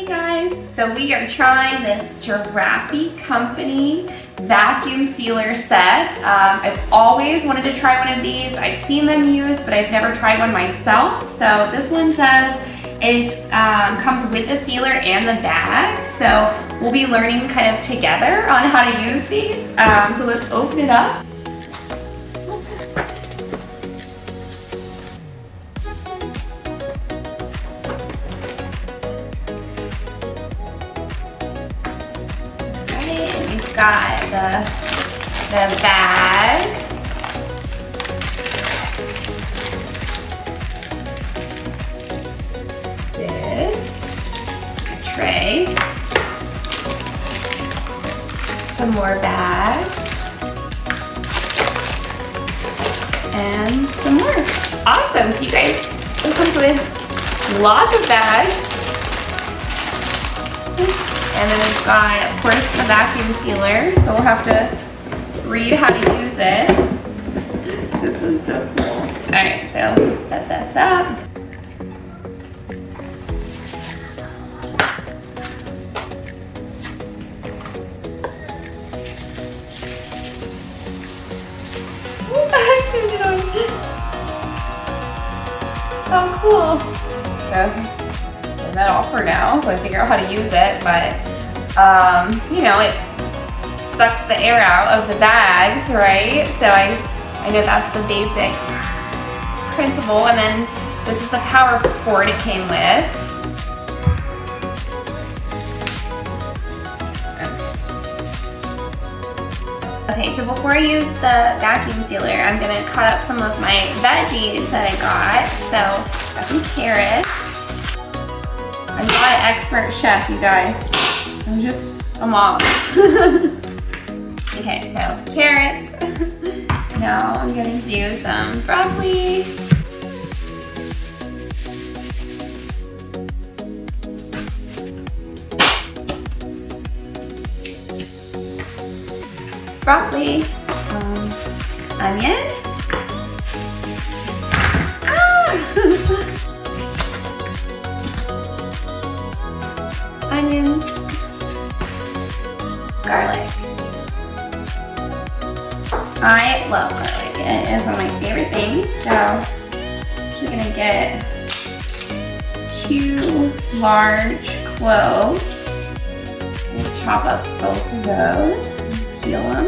Hey guys, so we are trying this Giraffy company vacuum sealer set. I've always wanted to try one of these. I've seen them used, but I've never tried one myself. So this one says it comes with the sealer and the bag. So we'll be learning kind of together on how to use these. So let's open it up. We've got the bags. This, a tray. Some more bags. And some more. Awesome, so you guys, it comes with lots of bags. And then we've got, of course, the vacuum sealer, so we'll have to read how to use it. This is so cool. All right, so let's set this up. Oh, cool. So, that off for now, so I figure out how to use it, but you know, it sucks the air out of the bags, right? So I know that's the basic principle, and then this is the power cord it came with. Okay, so before I use the vacuum sealer, I'm gonna cut up some of my veggies that I got. So, got some carrots. I'm not an expert chef, you guys. I'm just a mom. Okay, so carrots. Now I'm gonna do some broccoli. Broccoli, onion. Onions, garlic. I love garlic. It is one of my favorite things. So I'm actually gonna get 2 large cloves. We'll chop up both of those, peel them.